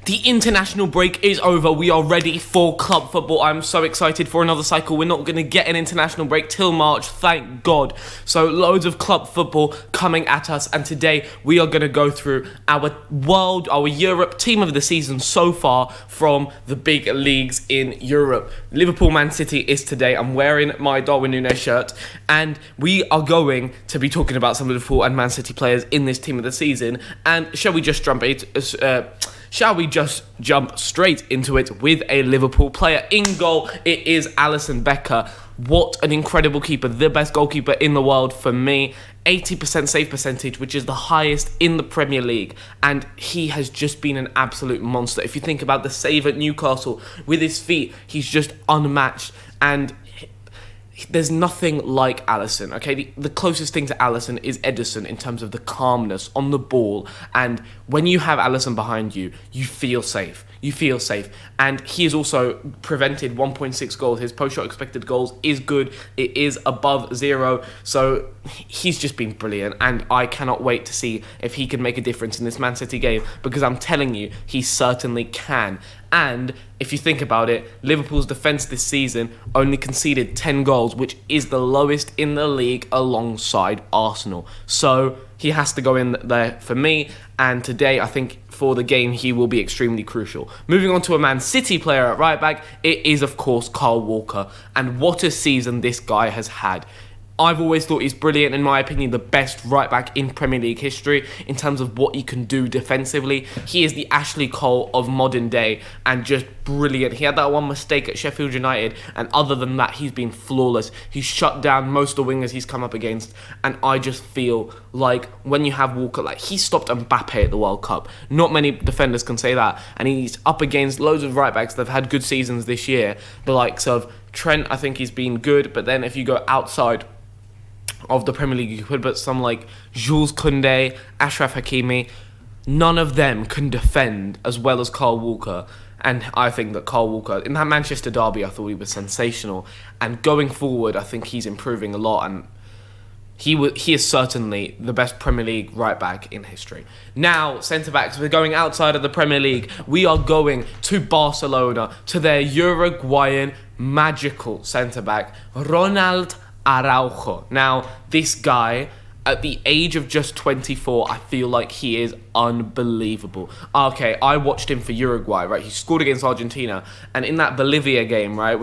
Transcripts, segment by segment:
The international break is over. We are ready for club football. I'm so excited for another cycle. We're not going to get an international break till March, thank God. So loads of club football coming at us. And today we are going to go through our Europe team of the season so far from the big leagues in Europe. Liverpool Man City is today. I'm wearing my Darwin Núñez shirt. And we are going to be talking about some Liverpool and Man City players in this team of the season. And shall we just jump straight into it with a Liverpool player? In goal, it is Alisson Becker. What an incredible keeper. The best goalkeeper in the world for me. 80% save percentage, which is the highest in the Premier League. And he has just been an absolute monster. If you think about the save at Newcastle, with his feet, he's just unmatched. And there's nothing like Alisson, okay? The closest thing to Alisson is Ederson in terms of the calmness on the ball. And when you have Alisson behind you, you feel safe. And he has also prevented 1.6 goals. His post-shot expected goals is good. It is above 0. So he's just been brilliant. And I cannot wait to see if he can make a difference in this Man City game, because I'm telling you, he certainly can. And if you think about it, Liverpool's defence this season only conceded 10 goals, which is the lowest in the league alongside Arsenal. So he has to go in there for me. And today, I think for the game, he will be extremely crucial. Moving on to a Man City player at right back, it is, of course, Kyle Walker. And what a season this guy has had. I've always thought he's brilliant, in my opinion, the best right back in Premier League history in terms of what he can do defensively. He is the Ashley Cole of modern day and just brilliant. He had that one mistake at Sheffield United, and other than that, he's been flawless. He's shut down most of the wingers he's come up against, and I just feel like when you have Walker, like he stopped Mbappe at the World Cup. Not many defenders can say that, and he's up against loads of right backs that have had good seasons this year. The likes of Trent, I think he's been good, but then if you go outside of the Premier League, you could put some like Jules Koundé, Achraf Hakimi. None of them can defend as well as Kyle Walker. And I think that Kyle Walker, in that Manchester derby, I thought he was sensational. And going forward, I think he's improving a lot. And he is certainly the best Premier League right back in history. Now, centre-backs, we're going outside of the Premier League. We are going to Barcelona, to their Uruguayan magical centre-back, Ronald Araujo. Now, this guy, at the age of just 24, I feel like he is unbelievable. Okay, I watched him for Uruguay, right? He scored against Argentina, and in that Bolivia game, right,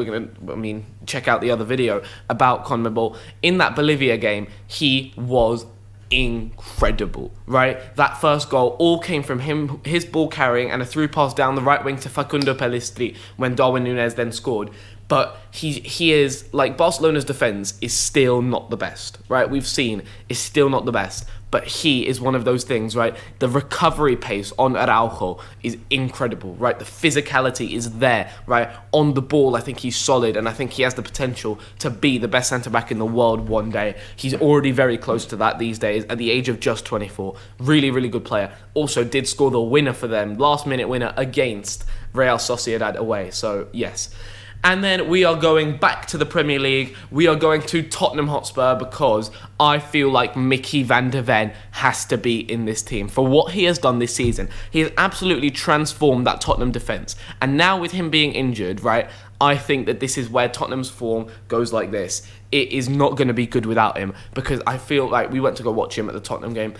check out the other video about CONMEBOL. In that Bolivia game, he was incredible, right? That first goal all came from him, his ball carrying, and a through pass down the right wing to Facundo Pellistri when Darwin Núñez then scored. But he is, like, Barcelona's defence is still not the best, right? We've seen is still not the best. But he is one of those things, right? The recovery pace on Araujo is incredible, right? The physicality is there, right? On the ball, I think he's solid, and I think he has the potential to be the best centre-back in the world one day. He's already very close to that these days at the age of just 24. Really, really good player. Also did score the winner for them, last-minute winner against Real Sociedad away. So, yes. And then we are going back to the Premier League. We are going to Tottenham Hotspur because I feel like Mickey van der Ven has to be in this team. For what he has done this season, he has absolutely transformed that Tottenham defence. And now with him being injured, right, I think that this is where Tottenham's form goes like this. It is not going to be good without him, because I feel like we went to go watch him at the Tottenham game.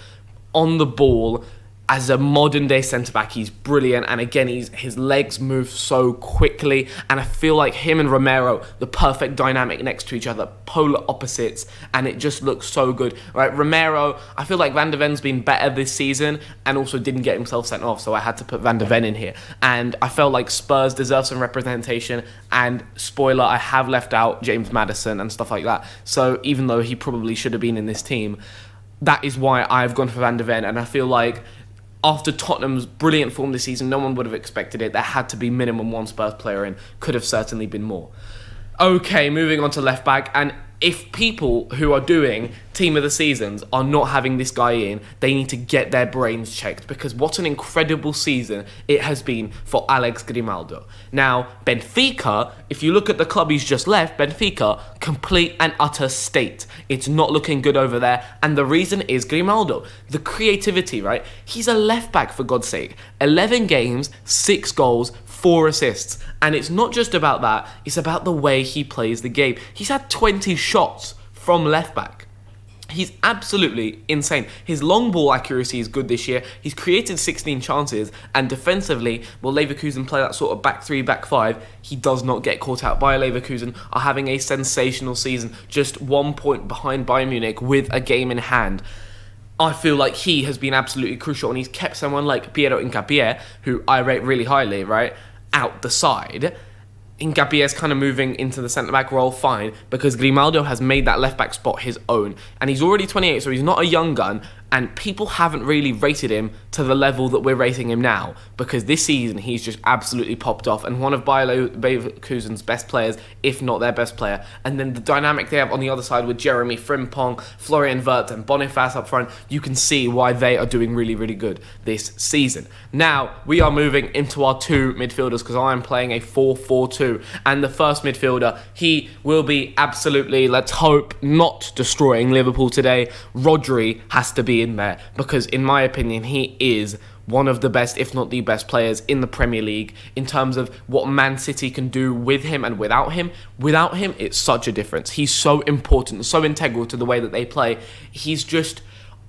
On the ball, as a modern-day centre-back, he's brilliant. And again, his legs move so quickly. And I feel like him and Romero, the perfect dynamic next to each other, polar opposites. And it just looks so good. Right, Romero, I feel like Van der Ven's been better this season and also didn't get himself sent off. So I had to put Van der Ven in here. And I felt like Spurs deserve some representation. And spoiler, I have left out James Maddison and stuff like that. So even though he probably should have been in this team, that is why I've gone for Van der Ven. And I feel like after Tottenham's brilliant form this season, no one would have expected it. There had to be minimum one Spurs player in. Could have certainly been more. Okay, moving on to left back. And if people who are doing team of the seasons are not having this guy in, they need to get their brains checked, because what an incredible season it has been for Alex Grimaldo. Now, Benfica, if you look at the club he's just left, Benfica, complete and utter state. It's not looking good over there, and the reason is Grimaldo. The creativity, right? He's a left back, for God's sake. 11 games, 6 goals, 4 assists. And it's not just about that, it's about the way he plays the game. He's had 20 shots from left back. He's absolutely insane. His long ball accuracy is good this year. He's created 16 chances, and defensively, well, Leverkusen play that sort of back 3, back 5. He does not get caught out. Bayer Leverkusen are having a sensational season, just 1 point behind Bayern Munich with a game in hand. I feel like he has been absolutely crucial, and he's kept someone like Piero Hincapié, who I rate really highly, right, out the side. Hincapié is kind of moving into the centre-back role, fine, because Grimaldo has made that left-back spot his own. And he's already 28, so he's not a young gun, and people haven't really rated him to the level that we're rating him now, because this season he's just absolutely popped off, and one of Bayer Leverkusen's best players, if not their best player. And then the dynamic they have on the other side with Jeremy Frimpong, Florian Wirtz and Boniface up front, you can see why they are doing really, really good this season. Now, we are moving into our 2 midfielders, because I am playing a 4-4-2, and the first midfielder, he will be absolutely, let's hope, not destroying Liverpool today. Rodri has to be in there, because in my opinion he is one of the best, if not the best players in the Premier League in terms of what Man City can do with him and without him. Without him, it's such a difference. He's so important, so integral to the way that they play. He's just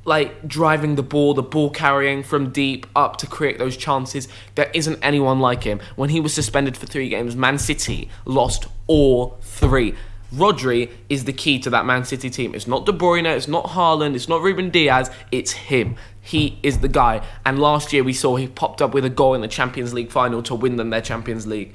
like driving the ball carrying from deep up to create those chances. There isn't anyone like him. When he was suspended for 3 games, Man City lost all 3. Rodri is the key to that Man City team. It's not De Bruyne, it's not Haaland, it's not Ruben Diaz, it's him. He is the guy. And last year we saw he popped up with a goal in the Champions League final to win them their Champions League.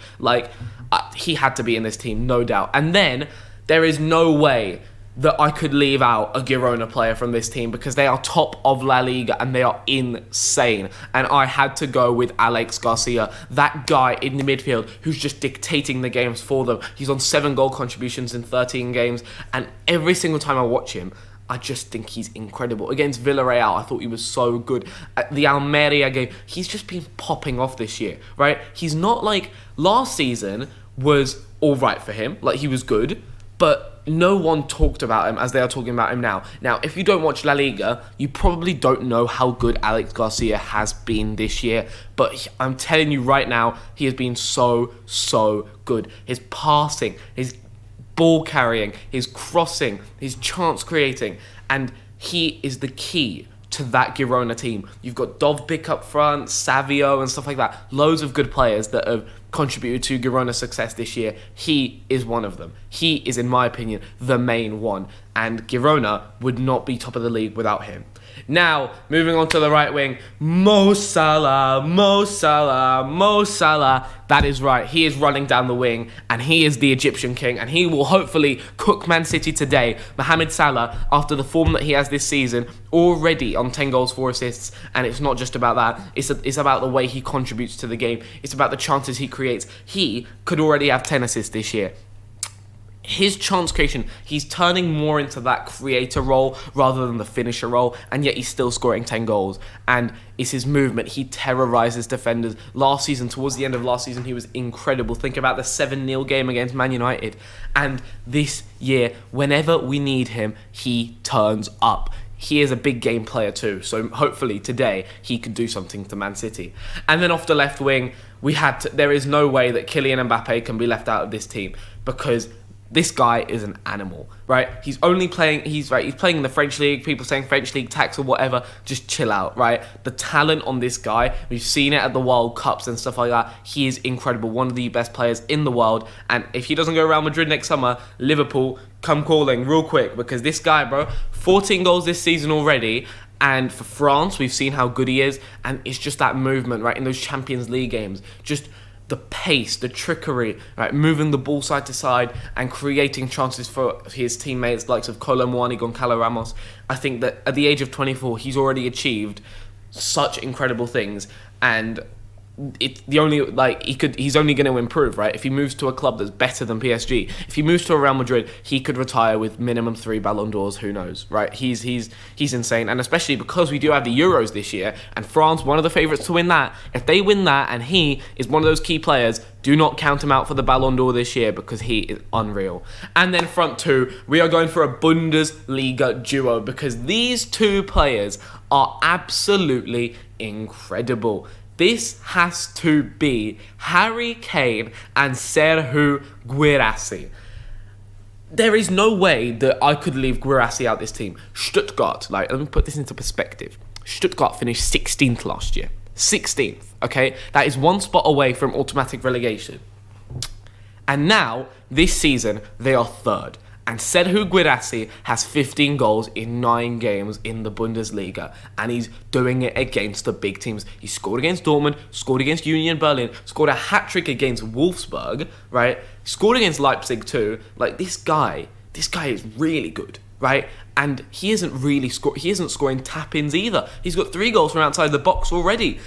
He had to be in this team, no doubt. And then there is no way that I could leave out a Girona player from this team, because they are top of La Liga and they are insane. And I had to go with Alex Garcia, that guy in the midfield who's just dictating the games for them. He's on 7 goal contributions in 13 games, and every single time I watch him, I just think he's incredible. Against Villarreal, I thought he was so good. At the Almeria game, he's just been popping off this year, right? He's not like last season was all right for him, like he was good, but no one talked about him as they are talking about him now. Now, if you don't watch La Liga, you probably don't know how good Alex Garcia has been this year. But I'm telling you right now, he has been so, so good. His passing, his ball carrying, his crossing, his chance creating, and he is the key to that Girona team. You've got Dovbyk up front, Savio and stuff like that. Loads of good players that have contributed to Girona's success this year. He is one of them. He is, in my opinion, the main one. And Girona would not be top of the league without him. Now, moving on to the right wing, Mo Salah. That is right, he is running down the wing, and he is the Egyptian king, and he will hopefully cook Man City today. Mohamed Salah, after the form that he has this season, already on 10 goals, 4 assists, and it's not just about that, it's about the way he contributes to the game, it's about the chances he creates. He could already have 10 assists this year. His chance creation, he's turning more into that creator role rather than the finisher role, and yet he's still scoring 10 goals. And it's his movement. He terrorizes defenders. Last season, towards the end of last season, he was incredible. Think about the 7-0 game against Man United. And this year, whenever we need him, he turns up. He is a big game player too, so hopefully today he could do something to Man City. And then off the left wing, there is no way that Kylian Mbappe can be left out of this team, because this guy is an animal, right? He's playing in the French league. People saying French league tax or whatever, just chill out, right? The talent on this guy, we've seen it at the World Cups and stuff like that. He is incredible, one of the best players in the world. And if he doesn't go Real Madrid next summer, Liverpool come calling real quick, because this guy, bro, 14 goals this season already. And for France, we've seen how good he is. And it's just that movement, right, in those Champions League games. Just the pace, the trickery, right, moving the ball side to side and creating chances for his teammates, likes of Kolo Muani, Goncalo Ramos. I think that at the age of 24, he's already achieved such incredible things. And it's the only, like, he's only going to improve, right? If he moves to a club that's better than PSG, if he moves to a Real Madrid, he could retire with minimum 3 Ballon d'Ors. Who knows, right? He's insane, and especially because we do have the Euros this year, and France, one of the favourites to win that. If they win that, and he is one of those key players, do not count him out for the Ballon d'Or this year because he is unreal. And then front two, we are going for a Bundesliga duo because these two players are absolutely incredible. This has to be Harry Kane and Serhou Guirassy. There is no way that I could leave Guirassy out this team. Stuttgart, like, let me put this into perspective. Stuttgart finished 16th last year. 16th, okay? That is 1 spot away from automatic relegation. And now, this season, they are 3rd. And Serhou Guirassy has 15 goals in 9 games in the Bundesliga. And he's doing it against the big teams. He scored against Dortmund, scored against Union Berlin, scored a hat-trick against Wolfsburg, right? Scored against Leipzig too. Like, this guy is really good, right? And he isn't scoring tap-ins either. He's got 3 goals from outside the box already.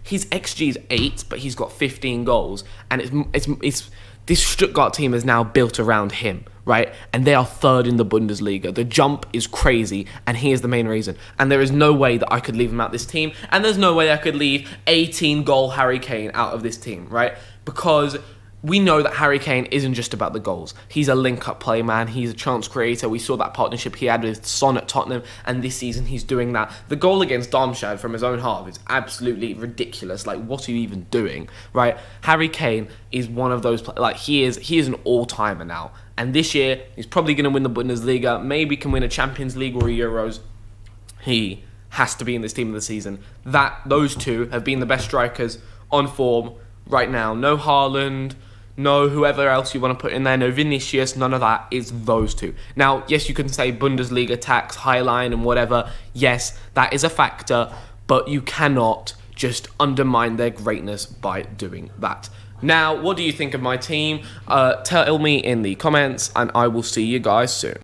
His XG is 8, but he's got 15 goals. And it's this Stuttgart team is now built around him, right? And they are 3rd in the Bundesliga. The jump is crazy, and he is the main reason. And there is no way that I could leave him out this team, and there's no way I could leave 18-goal Harry Kane out of this team, right? Because we know that Harry Kane isn't just about the goals. He's a link-up play man. He's a chance creator. We saw that partnership he had with Son at Tottenham, and this season he's doing that. The goal against Darmstadt from his own half is absolutely ridiculous. Like, what are you even doing, right? Harry Kane is one of those, like, he is an all-timer now. And this year, he's probably going to win the Bundesliga, maybe can win a Champions League or a Euros. He has to be in this team of the season. Those two have been the best strikers on form right now. No Haaland, no whoever else you want to put in there, no Vinicius, none of that. Is those two. Now, yes, you can say Bundesliga tax, high line and whatever. Yes, that is a factor, but you cannot just undermine their greatness by doing that. Now, what do you think of my team? Tell me in the comments, and I will see you guys soon.